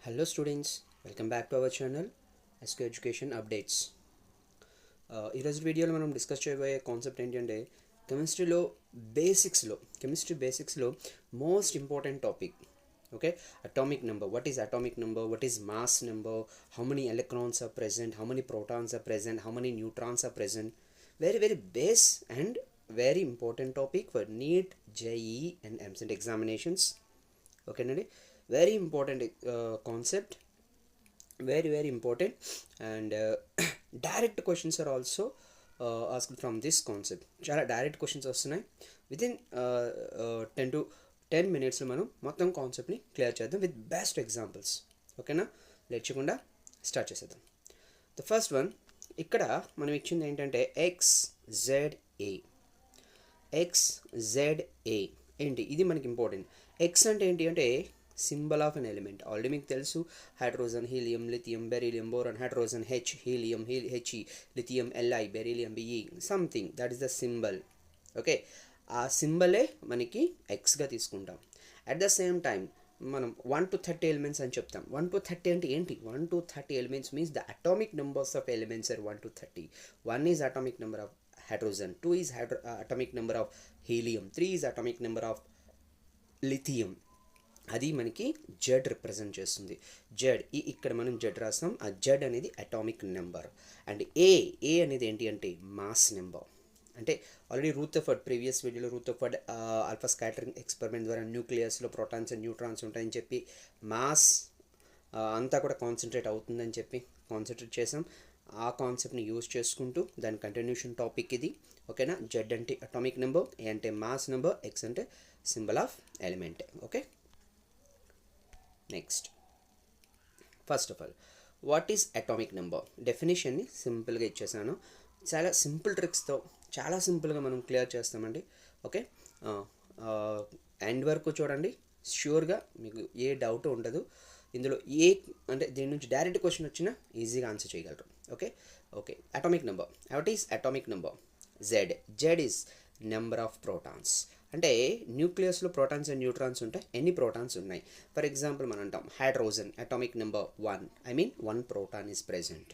Hello students, welcome back to our channel SQ Education Updates. ఈరోజు వీడియోలో మనం discuss చేయబోయే కాన్సెప్ట్ ఏంటంటే కెమిస్ట్రీ బేసిక్స్లో most important topic. Okay, atomic number. What is atomic number, what is mass number, how many electrons are present, how many protons are present, how many neutrons are present. Very base and very important topic for NEET, JEE and EAMCET examinations. ఓకేనండి, very important concept, very important, and direct questions are also asked from this concept. చాలా direct questions వస్తున్నాయి. Within 10 minutes మనం మొత్తం కాన్సెప్ట్ని clear చేద్దాం with best examples. ఓకేనా, late చేయకుండా start చేసేద్దాం. ద ఫస్ట్ వన్, ఇక్కడ మనం ఇచ్చింది ఏంటంటే XZA ఏంటి, ఇది మనకి ఇంపార్టెంట్. ఎక్స్ అంటే ఏంటి అంటే symbol of an element. Already మీకు తెలుసు, hydrogen, helium, lithium, beryllium, boron. Hydrogen H, helium HE, lithium LI, beryllium BE, something that is the symbol. Okay, ఆ సింబలే మనకి ఎక్స్గా తీసుకుంటాం. అట్ ద సేమ్ టైం మనం 1 to 30 ఎలిమెంట్స్ అని చెప్తాం. 1 to 30 అంటే ఏంటి? 1 to 30 elements means the atomic numbers of elements are 1 to 30. 1 is atomic number of hydrogen, 2 is atomic number of helium, 3 is atomic number of lithium. అది మనకి Z represent చేస్తుంది. Z, ఇక్కడ మనం Z రాస్తాం. ఆ జెడ్ అనేది అటామిక్ నెంబర్. అండ్ ఏ అనేది ఏంటి అంటే మాస్ నెంబర్. అంటే ఆల్రెడీ రూథర్ఫర్డ్, ప్రీవియస్ వీడియోలో రూథర్ఫర్డ్ ఆల్ఫా స్కాటరింగ్ ఎక్స్పెరిమెంట్ ద్వారా న్యూక్లియస్లో ప్రోటాన్స్ అండ్ న్యూట్రాన్స్ ఉంటాయని చెప్పి మాస్ అంతా కూడా కాన్సన్ట్రేట్ అవుతుందని చెప్పి కాన్సన్ట్రేట్ చేసాం. ఆ కాన్సెప్ట్ని యూజ్ చేసుకుంటూ దాని కంటిన్యూషన్ టాపిక్ ఇది. ఓకేనా, జెడ్ అంటే అటామిక్ నెంబర్, ఏ అంటే మాస్ నెంబర్, ఎక్స్ అంటే symbol of element. Okay, next, first of all what is atomic number? డెఫినేషన్ని సింపుల్గా ఇచ్చేసాను. చాలా సింపుల్ ట్రిక్స్తో చాలా సింపుల్గా మనం క్లియర్ చేస్తామండి. ఓకే, ఎండ్ వరకు చూడండి, ష్యూర్గా మీకు ఏ డౌట్ ఉండదు. ఇందులో అంటే దీని నుంచి డైరెక్ట్ క్వశ్చన్ వచ్చినా ఈజీగా ఆన్సర్ చేయగలరు. Okay, atomic number. What is atomic number? Z is number of protons. అంటే న్యూక్లియస్లో ప్రోటాన్స్ అండ్ న్యూట్రాన్స్ ఉంటాయి. ఎన్ని ప్రోటాన్స్ ఉన్నాయి? ఫర్ ఎగ్జాంపుల్ మనం అంటాం hydrogen atomic number 1, I mean 1 proton is present.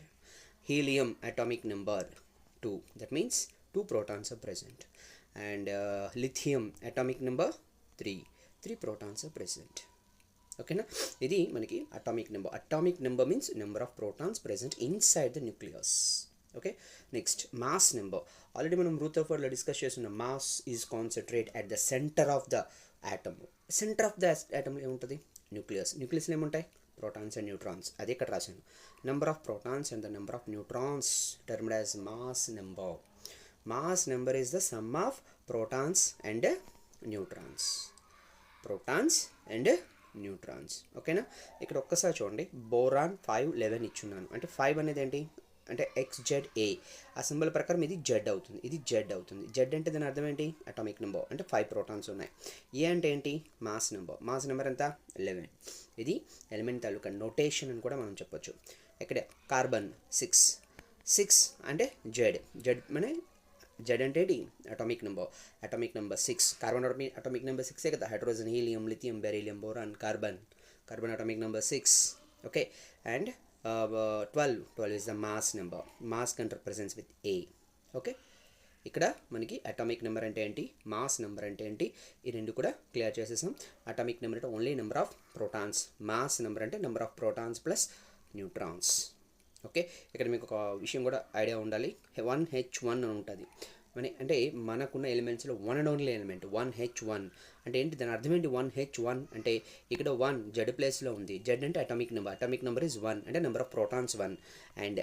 Helium atomic number 2, that means 2 protons are present. And lithium atomic number 3 protons are present. ఓకేనా, ఇది మనకి atomic number. Atomic number means number of protons present inside the nucleus. Okay, next mass number. Already మనం రూథర్ఫర్డ్లో discuss చేస్తున్న mass is concentrate at the centre of the atom. Centre of the ఆటమ్లో ఏముంటుంది? న్యూక్లియస్లో ఏముంటాయి? Protons and neutrons. అది ఇక్కడ రాశాను. Number of protons and the number of neutrons termed as mass number. Mass number is the sum of protons and neutrons. ఓకేనా, ఇక్కడ ఒక్కసారి చూడండి, బోరాన్ 511 ఇచ్చున్నాను. అంటే 5 అనేది ఏంటి అంటే XZA. ఆ సింబల్ ప్రకారం ఇది జెడ్ అవుతుంది, ఇది జెడ్ అవుతుంది. జెడ్ అంటే దాని అర్థం ఏంటి? Atomic number. అంటే 5 ప్రోటాన్స్ ఉన్నాయి. ఏ అంటే ఏంటి? మాస్ నెంబర్ ఎంత? 11. ఇది ఎలిమెంట్ తాలూకా నోటేషన్ అని కూడా మనం చెప్పొచ్చు. ఇక్కడ కార్బన్ 6 అంటే జెడ్ అంటే జెడ్ అంటే ఏంటి? Atomic number 6. Carbon atomic number 6 కదా. Hydrogen, helium, lithium, beryllium, boron, carbon atomic number 6. Okay, and 12 is the mass number. Mass can represents with A. Okay, ఇక్కడ మనకి అటామిక్ నెంబర్ అంటే ఏంటి, మాస్ నెంబర్ అంటే ఏంటి, ఈ రెండు కూడా క్లియర్ చేసేసాం. అటామిక్ నెంబర్ అంటే only number of protons. Mass number అంటే number of protons plus neutrons. Okay, ఇక్కడ మీకు ఒక విషయం కూడా ఐడియా ఉండాలి. 1H1 అని ఉంటుంది. అంటే మనకున్న ఎలిమెంట్స్లో 1 అండ్ ఓన్లీ ఎలిమెంట్ 1H1 అంటే ఏంటి? దాని అర్థం ఏంటి? 1H1 అంటే ఇక్కడ 1 జెడ్ ప్లేస్లో ఉంది. జెడ్ అంటే అటామిక్ నెంబర్ ఈజ్ 1 అంటే number of protons 1. And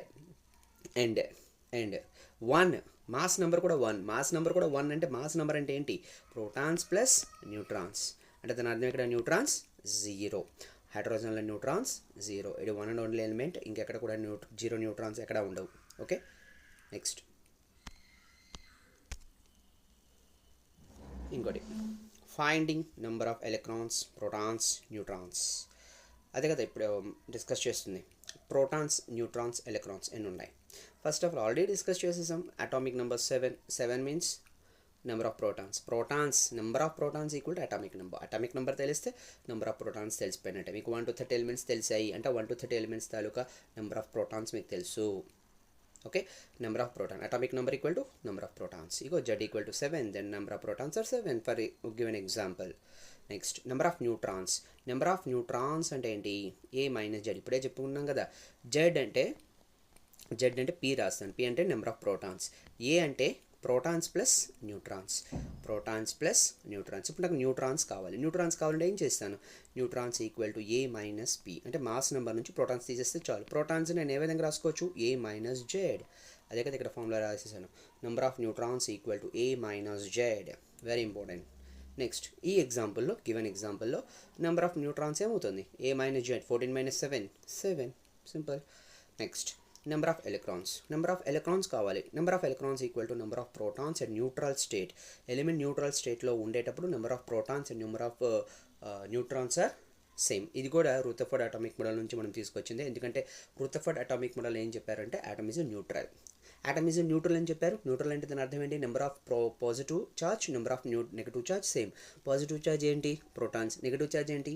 1 mass number కూడా 1 అంటే మాస్ నెంబర్ అంటే ఏంటి? Protons plus neutrons. అంటే దాని అర్థం ఇక్కడ న్యూట్రాన్స్ 0. హైడ్రోజన్లో న్యూట్రాన్స్ 0. ఇది 1 అండ్ ఓన్లీ ఎలిమెంట్. ఇంకెక్కడ కూడా 0 న్యూట్రాన్స్ ఎక్కడ ఉండవు. ఓకే, నెక్స్ట్ ఇంకోటి, finding number of electrons, protons, neutrons. అదే కదా ఇప్పుడు డిస్కస్ చేస్తుంది. ప్రోటాన్స్, న్యూట్రాన్స్, ఎలక్ట్రాన్స్ ఎన్ని ఉన్నాయి? First of all already discuss చేసేసాం. Atomic number 7 means number of number of protons equal to atomic number తెలిస్తే నెంబర్ ఆఫ్ ప్రోటాన్స్ తెలిసిపోయినట్టే. మీకు 1 to 30 ఎలిమెంట్స్ తెలిసాయి అంటే 1 to 30 ఎలిమెంట్స్ తాలూకా నెంబర్ ఆఫ్ ప్రోటాన్స్ మీకు తెలుసు. Okay, number of proton atomic number equal to number of protons. ఇగో Z equal to 7, then number of protons are 7 for given example. Next number of neutrons అంటే ఏంటి? A minus Z. ఇప్పుడే చెప్పుకున్నాం కదా, Z అంటే P రాస్తాను. P అంటే number of protons, A అంటే ప్రోటాన్స్ ప్లస్ న్యూట్రాన్స్. ఇప్పుడు నాకు న్యూట్రాన్స్ కావాలంటే ఏం చేస్తాను? Neutrons equal to A minus P అంటే మాస్ నెంబర్ నుంచి ప్రోటాన్స్ తీసేస్తే చాలు. ప్రోటాన్స్ నేను ఏ విధంగా రాసుకోవచ్చు? A minus Z. అదే కదా ఇక్కడ ఫార్ములా రాసేసాను. Number of neutrons equal to A minus Z. Very important. Next ఈ ఎగ్జాంపుల్లో, గివెన్ ఎగ్జాంపుల్లో నెంబర్ ఆఫ్ న్యూట్రాన్స్ ఏమవుతుంది? A minus Z. 14 minus 7 simple. Next number of electrons కావాలి. Number of electrons equal to number of protons and neutral state. Element neutral స్టేట్లో ఉండేటప్పుడు number of protons and number of neutrons are same. ఇది కూడా Rutherford atomic model నుంచి మనం తీసుకొచ్చింది. ఎందుకంటే Rutherford atomic model ఏం చెప్పారంటే ఆటమ్ ఈజ్ న్యూట్రల్ అని చెప్పారు. న్యూట్రల్ అంటే దాని అర్థం ఏంటి? Number of positive charge, number of negative charge same. Positive charge ఏంటి? ప్రోటాన్స్. నెగటివ్ చార్జ్ ఏంటి?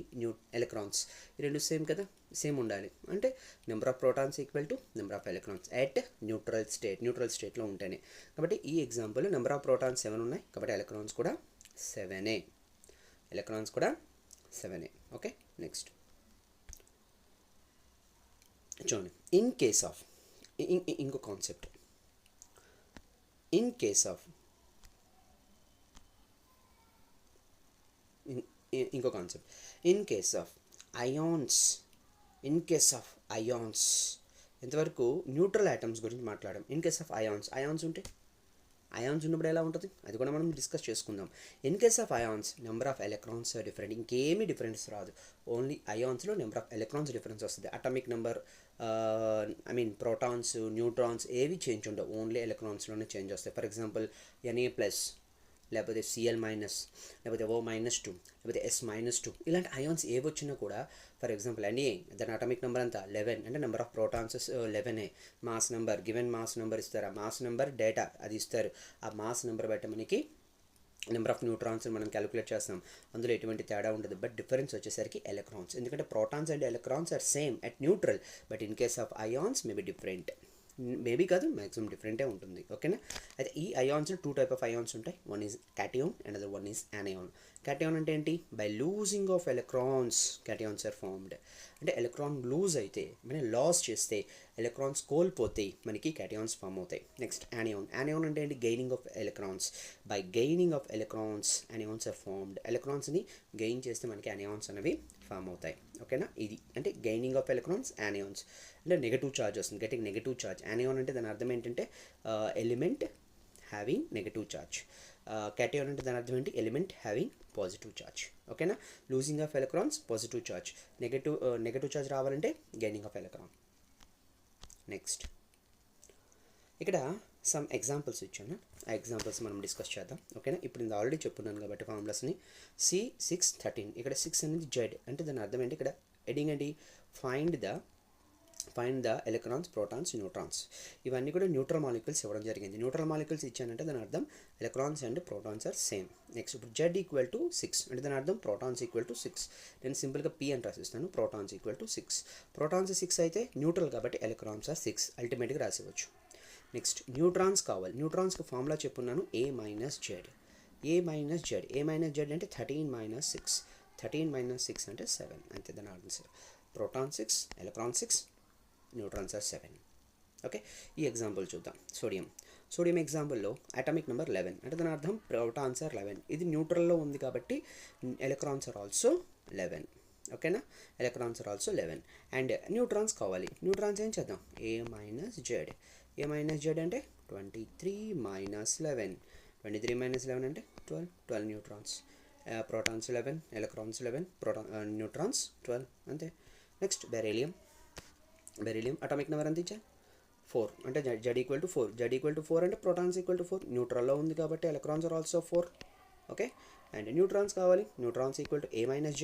ఎలక్ట్రాన్స్. ఈ రెండు సేమ్ కదా, సేమ్ ఉండాలి. అంటే number of protons equal to number of electrons at neutral స్టేట్లో ఉంటేనే. కాబట్టి ఈ ఎగ్జాంపుల్ నెంబర్ ఆఫ్ ప్రోటాన్స్ 7 ఉన్నాయి కాబట్టి ఎలక్ట్రాన్స్ కూడా 7. ఓకే, నెక్స్ట్ చూడండి. ఇన్ కేస్ ఆఫ్ ఇంకో concept. In case of ions ఇంతవరకు న్యూట్రల్ ఐటమ్స్ గురించి మాట్లాడాం. ఇన్ కేస్ ఆఫ్ అయాన్స్ ఉంటే, అయాన్స్ ఉన్నప్పుడు ఎలా ఉంటుంది అది కూడా మనం డిస్కస్ చేసుకుందాం. In case of ions number of electrons different, ఇంకేమీ డిఫరెన్స్ రాదు. ఓన్లీ అయాన్స్లో నెంబర్ ఆఫ్ ఎలక్ట్రాన్స్ డిఫరెన్స్ వస్తుంది. అటామిక్ నెంబర్ ప్రోటాన్స్, న్యూట్రాన్స్ ఏవి చేంజ్ ఉండవు, ఓన్లీ ఎలక్ట్రాన్స్లోనే చేంజ్ వస్తాయి. ఫర్ ఎగ్జాంపుల్ Na+, లేకపోతే Cl-, లేకపోతే O-2, లేకపోతే S-2 ఇలాంటి అయాన్స్ ఏవి వచ్చినా కూడా, ఫర్ ఎగ్జాంపుల్ Na దాని అటామిక్ నెంబర్ అంతా 11 అంటే number of protons 11. Mass number, given mass number ఇస్తారు. ఆ మాస్ నెంబర్ డేటా అది ఇస్తారు. ఆ మాస్ నెంబర్ బట్టి మనకి నెంబర్ ఆఫ్ న్యూట్రాన్స్ మనం క్యాలిక్యులేట్ చేస్తాం. అందులో ఎటువంటి తేడా ఉండదు. బట్ డిఫరెన్స్ వచ్చేసరికి ఎలక్ట్రాన్స్. ఎందుకంటే protons and electrons are same at neutral, but in case of ions maybe different. Maybe కాదు, మ్యాక్సిమం డిఫరెంటే ఉంటుంది. ఓకేనా? అయితే ఈ అయాన్స్ 2 టైప్ ఆఫ్ అయాన్స్ ఉంటాయి. One is cation and other one is anion. Cation అంటే ఏంటి? By losing of electrons cations are formed. అంటే ఎలక్ట్రాన్ లూజ్ అయితే, మనం లాస్ చేస్తే, ఎలక్ట్రాన్స్ కోల్పోతే మనకి క్యాటియాన్స్ ఫామ్ అవుతాయి. నెక్స్ట్ యానియాన్ అంటే ఏంటి? Gaining of electrons. By gaining of electrons anions are formed. ఎలక్ట్రాన్స్ని గెయిన్ చేస్తే మనకి యానియాన్స్ అనేవి ఫామ్ అవుతాయి. ఓకేనా? ఇది అంటే గెయినింగ్ ఆఫ్ ఎలక్ట్రాన్స్ యానియాన్స్. అంటే నెగటివ్ ఛార్జ్ వస్తుంది, గెటింగ్ నెగటివ్ ఛార్జ్. యానియాన్ అంటే దాని అర్థం ఏంటంటే element having negative charge. Cation అంటే దాని అర్థం ఏంటి? Element having positive charge. ఓకేనా? Losing of electrons positive charge, negative charge రావాలంటే గెయినింగ్ ఆఫ్ ఎలక్ట్రాన్. నెక్స్ట్ ఇక్కడ సమ్ ఎగ్జాంపుల్స్ ఇచ్చాను. ఆ ఎగ్జాంపుల్స్ మనం డిస్కస్ చేద్దాం. ఓకేనా? ఇప్పుడు నేను ఆల్రెడీ చెప్పున్నాను కాబట్టి ఫార్ములాస్ని. C613 ఇక్కడ 6 అనేది Z అంటే దాని అర్థం ఏంటి? ఇక్కడ హెడింగ్ ఏంటి? Find the electrons, protons, neutrons. ఇవన్నీ కూడా న్యూట్రల్ మాలిక్యూల్స్ ఇవ్వడం జరిగింది. న్యూట్రల్ మాలిక్యూల్స్ ఇచ్చానంటే దాని అర్థం electrons and protons are same. Next ఇప్పుడు Z ఈక్వల్ టు 6 అంటే దాని అర్థం ప్రోటాన్స్ ఈక్వల్ టు 6. నేను సింపుల్గా P అని రాసిస్తాను. Protons equal to 6. ప్రోటాన్స్ 6 అయితే న్యూట్రల్ కాబట్టి ఎలక్ట్రాన్స్ ఆర్ 6 అల్టిమేట్గా రాసివచ్చు. నెక్స్ట్ న్యూట్రాన్స్ కావాలి. న్యూట్రాన్స్కి ఫార్ములా చెప్పున్నాను, A మైనస్ జెడ్ అంటే 13 - 6. 13 - 6 అంటే 7. అంతే దాని answer. Proton 6, electron 6, neutrons are 7. Okay, ఈ ఎగ్జాంపుల్ చూద్దాం. సోడియం ఎగ్జాంపుల్లో అటామిక్ నెంబర్ 11 అంటే దాని అర్థం ప్రోటాన్స్ ఆర్ 11. ఇది న్యూట్రల్లో ఉంది కాబట్టి ఎలక్ట్రాన్స్ ఆర్ ఆల్సో 11. ఓకేనా? Electrons are also 11. And neutrons కావాలి. న్యూట్రాన్స్ ఏం చేద్దాం? A మైనస్ జెడ్ అంటే 23 - 11. 23 - 11 అంటే 12 న్యూట్రాన్స్. ప్రోటాన్స్ 11, ఎలక్ట్రాన్స్ 11, న్యూట్రాన్స్ 12 అంతే. నెక్స్ట్ బెరీలియం అటామిక్ నెంబర్ ఎంత ఇచ్చా? 4 అంటే Z ఈక్వల్ టు 4 అంటే ప్రోటాన్స్ ఈక్వల్ టు 4. న్యూట్రల్లో ఉంది కాబట్టి electrons are also 4. Okay, and neutrons కావాలి. Neutrons equal to A minus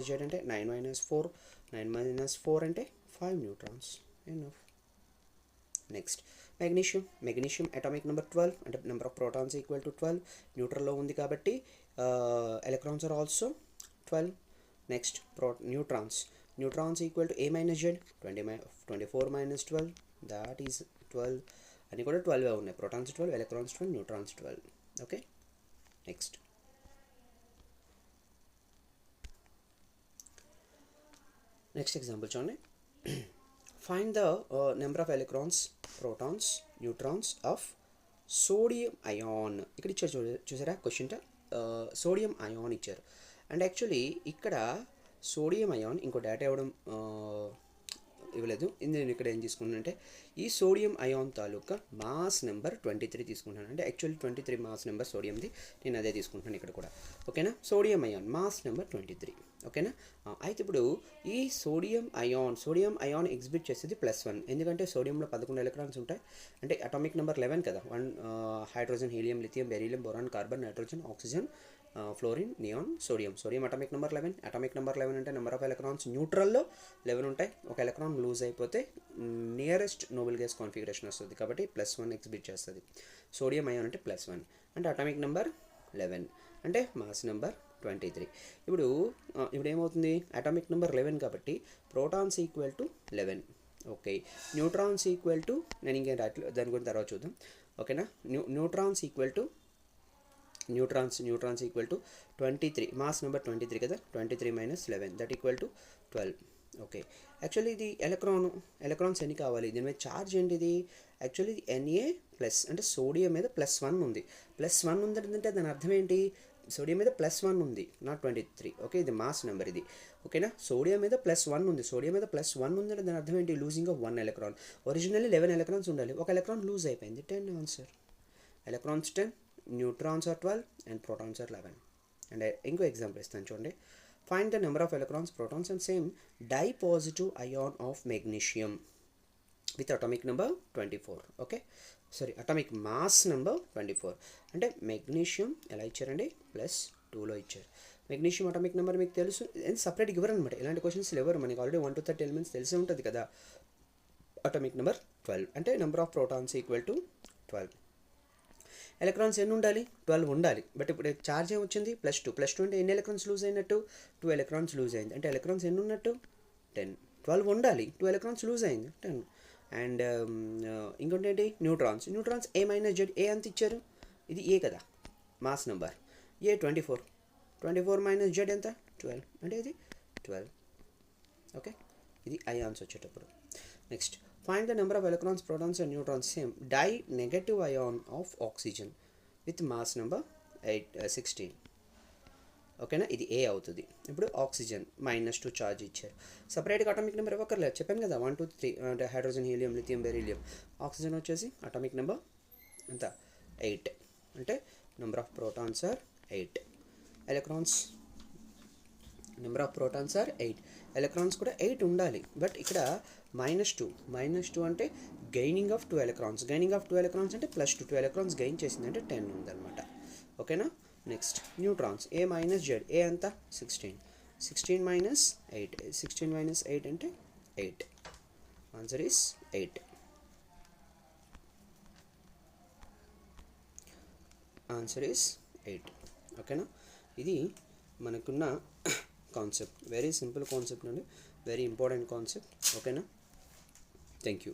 Z అంటే 9 - 4 అంటే 5 neutrons. Enough. Next magnesium atomic number 12 అంటే number of protons equal to 12, న్యూట్రల్లో ఉంది కాబట్టి electrons are also 12. Next neutrons equal to A minus Z, 24 minus 12, that is 12. అన్నీ కూడా 12 ఉన్నాయి. Protons 12, electrons 12, neutrons 12. Okay, next example చూడండి. Find the number of electrons, protons, neutrons of sodium ion. ఇక్కడ ఇచ్చారు చూసారా క్వశ్చన్, సోడియం అయాన్ ఇచ్చారు. And actually ఇక్కడ sodium ion ఇంకో డేటా ఇవ్వలేదు. నేను ఇక్కడ ఏం తీసుకున్నాను అంటే ఈ సోడియం అయాన్ తాలూకా మాస్ నెంబర్ 23 తీసుకుంటాను. అంటే యాక్చువల్లీ 23 మాస్ నెంబర్ సోడియంది, నేను అదే తీసుకుంటున్నాను ఇక్కడ కూడా. ఓకేనా, సోడియం అయాన్ మాస్ నెంబర్ 23. ఓకేనా, అయితే ఇప్పుడు ఈ సోడియం అయాన్ ఎగ్జిబిట్ చేసేది +1, ఎందుకంటే సోడియంలో 11 ఎలక్ట్రాన్స్ ఉంటాయి. అంటే అటామిక్ నెంబర్ 11 కదా, 1 hydrogen, helium, lithium, beryllium, boron, carbon, nitrogen, oxygen, fluorine, neon, sodium atomic number 11 అంటే నెంబర్ ఆఫ్ ఎలక్ట్రాన్స్ న్యూట్రల్లో 11 ఉంటాయి. ఒక ఎలక్ట్రాన్ లూజ్ అయిపోతే నియరెస్ట్ నోబెల్ గ్యాస్ కాన్ఫిగరేషన్ వస్తుంది, కాబట్టి +1 ఎగ్జిబిట్ చేస్తుంది. సోడియం అయాన్ అంటే +1 అంటే అటామిక్ నెంబర్ 11 అంటే మాస్ నెంబర్ 23. ఇప్పుడు ఏమవుతుంది, అటామిక్ నెంబర్ 11 కాబట్టి protons equal to 11. Okay, neutrons equal to, నేను ఇంకేం రాయట్లేదు, దాని గురించి తర్వాత చూద్దాం. ఓకేనా, neutrons equal to 23, mass number 23 కదా, 23 - 11 that equal to 12. Okay, actually ఇది ఎలక్ట్రాన్స్ ఎన్ని కావాలి, దీని మీద ఛార్జ్ ఏంటిది, యాక్చువల్లీ ఇది Na+ అంటే సోడియం మీద +1 ఉంది. +1 ఉందంటే దాని అర్థం ఏంటి, సోడియం మీద +1 ఉంది, నాట్ 23. ఓకే, ఇది మాస్ నెంబర్ ఇది. ఓకేనా, సోడియం మీద +1 ఉంది, ఉందంటే దాని అర్థం ఏంటి, losing of 1 electron. Originally 11 electrons ఉండాలి, ఒక ఎలక్ట్రాన్ లూజ్ అయిపోయింది, 10 answer. Electrons 10, neutrons are 12 and protons are 11. And ఇంకో ఎగ్జాంపుల్ ఇస్తాను చూడండి. Find the number of electrons, protons and same dipositive ion of magnesium with atomic number 24. Okay, sorry, atomic mass number 24. అంటే magnesium ఎలా ఇచ్చారండి, +2లో ఇచ్చారు. Magnesium atomic number మీకు తెలుసు, సపరేట్గా ఇవ్వరు అనమాట, ఇలాంటి క్వశ్చన్స్ ఎవరు, మనకి ఆల్రెడీ 1 to 30 ఎలిమెంట్స్ తెలిసే ఉంటుంది కదా. అటామిక్ నెంబర్ 12 అంటే number of protons equal to 12. Electrons ఎన్ని ఉండాలి, 12 ఉండాలి. బట్ ఇప్పుడు ఛార్జ్ ఏమి వచ్చింది, +2 అంటే ఎన్ని ఎలక్ట్రాన్స్ లూజ్ అయినట్టు, 2 ఎలక్ట్రాన్స్ లూజ్ అయింది. అంటే ఎలక్ట్రాన్స్ ఎన్ని ఉన్నట్టు, 10. 12 ఉండాలి, 2 ఎలక్ట్రాన్స్ లూజ్ అయింది, 10. అండ్ ఇంకోటి ఏంటి, న్యూట్రాన్స్ A - Z, ఏ అంత ఇచ్చారు, ఇది ఏ కదా మాస్ నెంబర్, ఏ 24 - Z ఎంత 12, అంటే ఇది 12. ఓకే, ఇది అయాన్స్ వచ్చేటప్పుడు. Next, find the number of electrons, protons and neutrons same di-negative ion of oxygen with mass number 16. ఓకేనా, ఇది ఏ అవుతుంది. ఇప్పుడు ఆక్సిజన్ -2 ఛార్జ్ ఇచ్చారు, సపరేట్గా అటామిక్ నెంబర్ ఇవ్వక్కర్లేదు, చెప్పాను కదా 1 2 3 అంటే hydrogen, helium, lithium, beryllium. Oxygen వచ్చేసి అటామిక్ నెంబర్ ఎంత 8 అంటే number of protons are 8. Electrons number of protons are 8, electrons కూడా 8 ఉండాలి. బట్ ఇక్కడ -2 అంటే గెయినింగ్ ఆఫ్ 2 ఎలక్ట్రాన్స్, అంటే +2 ఎలక్ట్రాన్స్ గెయిన్ చేసింది అంటే 10 ఉందన్నమాట. ఓకేనా, నెక్స్ట్ న్యూట్రాన్స్ A - Z, ఏ అంతా 16 - 8, 16 - 8 అంటే 8. Answer is 8. Answer is 8. ఓకేనా, ఇది మనకున్న కాన్సెప్ట్, వెరీ సింపుల్ కాన్సెప్ట్ అండి, వెరీ ఇంపార్టెంట్ కాన్సెప్ట్. ఓకేనా, థ్యాంక్ యూ.